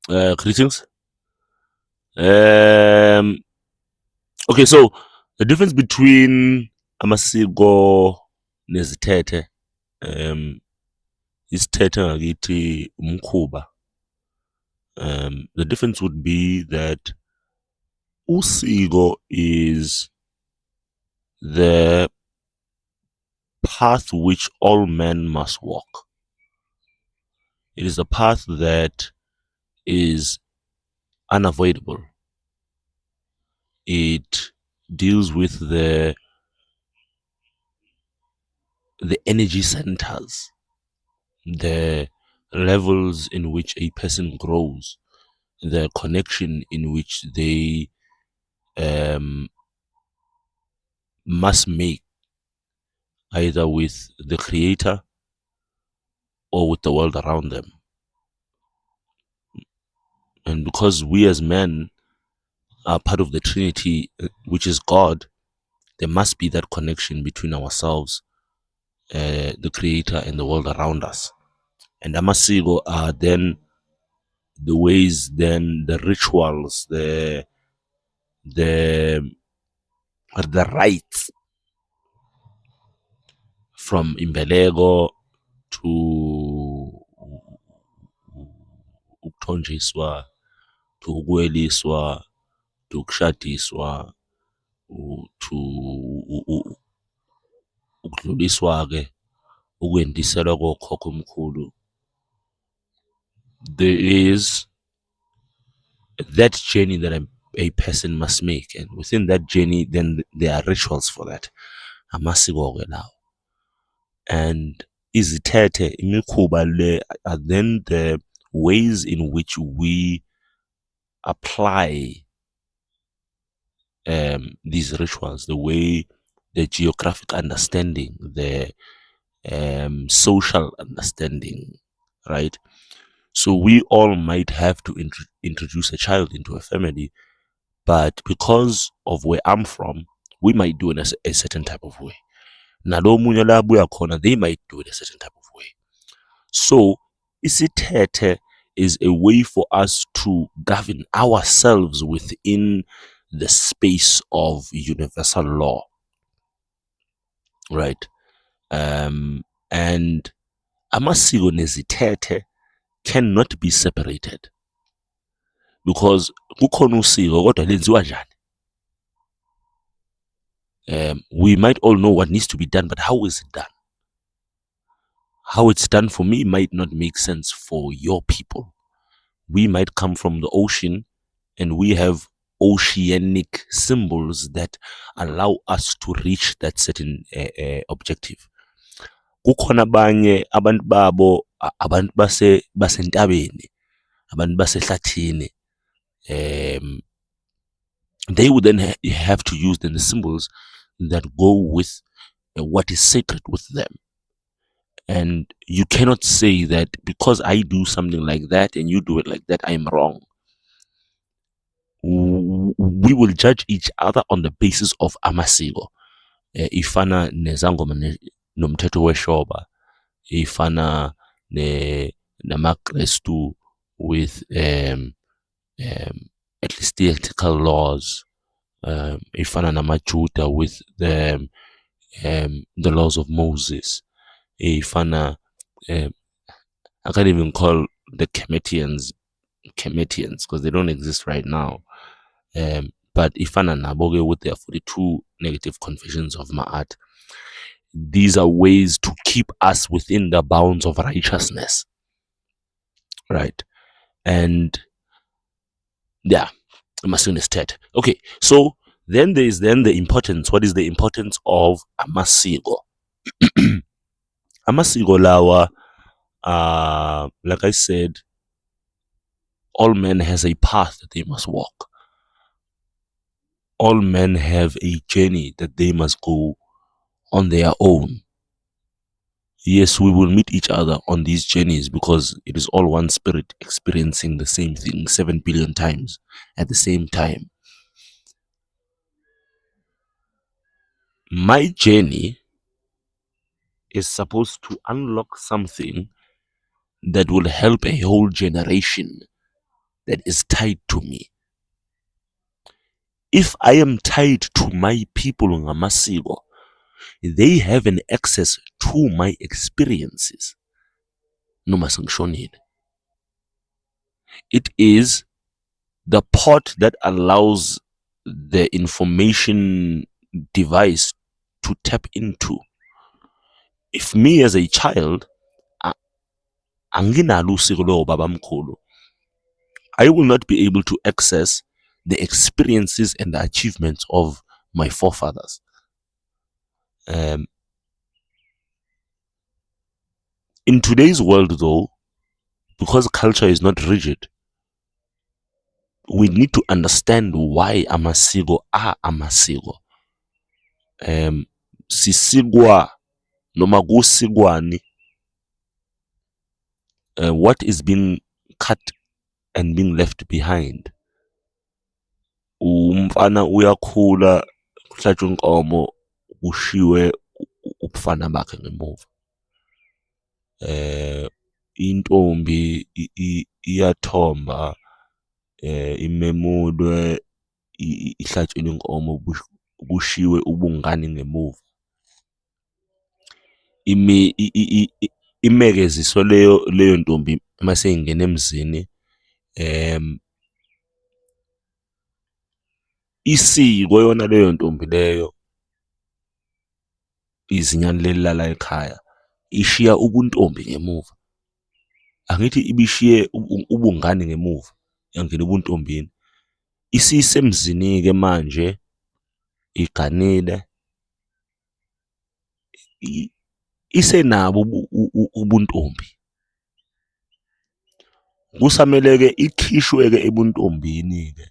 Greetings. Um, okay, so the difference between amasiko nezithethe, um, isithethe ngakithi umkhuba. The difference would be that usiko is the path which all men must walk. It is a path that is unavoidable. It deals with the energy centers, the levels in which a person grows, the connection in which they um, must make either with the creator or with the world around them. And because we as men are part of the Trinity, which is God, there must be that connection between ourselves, the creator, and the world around us. And amasiko are then the ways, then the rituals, the the rites from imbeleko to ukuthonjiswa, to ukweliswa, to ukushadiswa, to ukudluliswa-ke, ukwendiselwa kokhokho omkhulu. There is that journey that a person must make, and within that journey then there are rituals for that. Amasiko-ke lawo. And izithethe, imikhuba le, are then the ways in which we apply these rituals, the way, the geographic understanding, the social understanding, right? So we all might have to introduce a child into a family, but because of where I'm from, we might do it as a certain type of way. Nalo munye la abuya khona, they might do it a certain type of way. So isithethe is a way for us to govern ourselves within the space of universal law, right? And amasiko nezithethe cannot be separated, because kukhona usiko kodwa lenziwa njani. We might all know what needs to be done, but how is it done? How it's done for me might not make sense for your people. We might come from the ocean and we have oceanic symbols that allow us to reach that certain objective. Kukhona abanye abantu babo abantu basentabeni, abantu basehlathini. They would then have to use then the symbols that go with what is sacred with them. And you cannot say that because I do something like that and you do it like that, I'm wrong. We will judge each other on the basis of amasiko. Ifana nezangoma nomthetho weshoba, ifana namaKrestu with ecclesiastical laws, ifana namaJuda with the laws of Moses, ifana I can't even call the Kemettians because they don't exist right now. But ifana nabo with their 42 negative confessions of Ma'at. These are ways to keep us within the bounds of righteousness, right? And yeah, amasiko. Okay, so then there is then the importance. What is the importance of amasiko? Amasiko lawa, like I said, all men has a path that they must walk. All men have a journey that they must go on their own. Yes, we will meet each other on these journeys because it is all one spirit experiencing the same thing 7 billion times at the same time. My journey is supposed to unlock something that will help a whole generation that is tied to me. If I am tied to my people ngamasiko, they have an access to my experiences. Noma sengishonile. It is the port that allows the information device to tap into. If me as a child, anginalo usiko lobabamkhulu, I will not be able to access the experiences and the achievements of my forefathers. In today's world, though, because culture is not rigid, we need to understand why amasiko are amasiko. Sisigwa noma kusigwani, what is being cut and being left behind. Umfana uyakhula kuhlatshwe inkomo kushiwe ubufana bakhe ngemuva. Intombi iyathomba, imemulwe, ihlatshelwe inkomo kushiwe ubungane ngemuva. Imekeziswa leyo ntombi mase ingena emzini, isiko yona leyo ntombi leyo, izinyane lelala ekhaya, ishiya ubuntombi ngemuva. Angithi ibishiye ubungane ngemuva, yangena ubuntombini. Isisemzini-ke manje, iganile, isenabo ubuntombi. Kusamele-ke ikhishwe-ke ebuntombini-ke.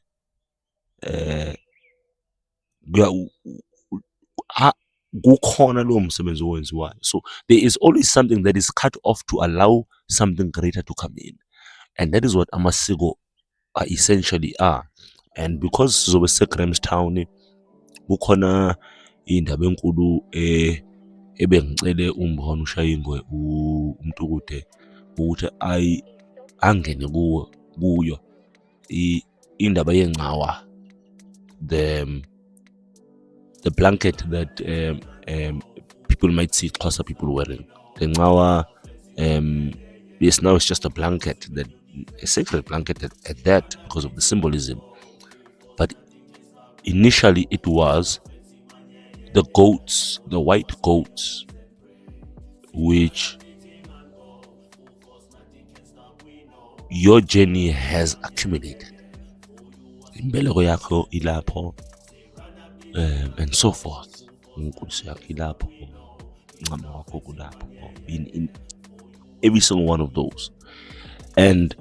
Kukhona lowo msebenzi owenziwayo. So there is always something that is cut off to allow something greater to come in. And that is what amasiko essentially are. And because sizobe Grahamstown, kukhona indaba enkulu ebengicele uMbona uShayingwe uMtukude ukuthi angene kuyo, indaba yengcawa, the blanket that people might see Xhosa people wearing. The ngcawa, yes, now it's just a blanket, a sacred blanket at that, because of the symbolism. But initially it was the goats, the white goats, which your journey has accumulated. Imbeleko yakho ilapho, and so forth. Inkosi yakho ilapho, incama wakho kulapho, in every single one of those. And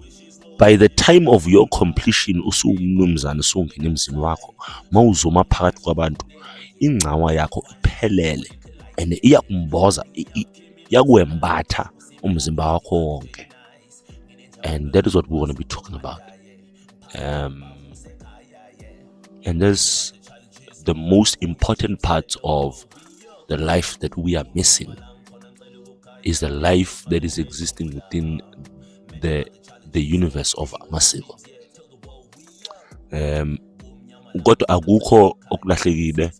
by the time of your completion, usumnumzana usungena emzini wakho, mawuzoma phakathi kwabantu, ingcawa yakho iphelele and iyakumboza, iyakuembatha umzimba wakho wonke. And that is what we want to be talking about. And that's the most important part of the life that we are missing, is the life that is existing within the universe of amasiko. Kodwa akukho okulahlekile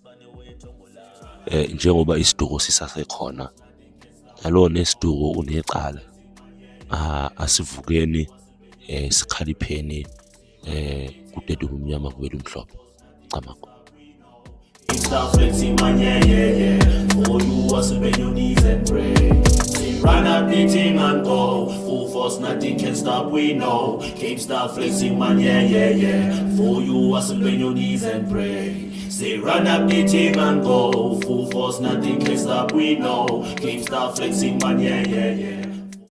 njengoba isiduko sisasekhona. Nalona isiduko unecala. Asivukeni sikhalipheni kudede umnyama kubele umhlophe. Camako. Start flexing, man, yeah. For you, hustle, bend your knees and pray. Say, run up the thing and go. Full force, nothing can stop, we know. Keep start flexing, man, yeah. For you, hustle, bend your knees and pray. Say, run up the thing and go. Full force, nothing can stop, we know. Keep start flexing, man, yeah.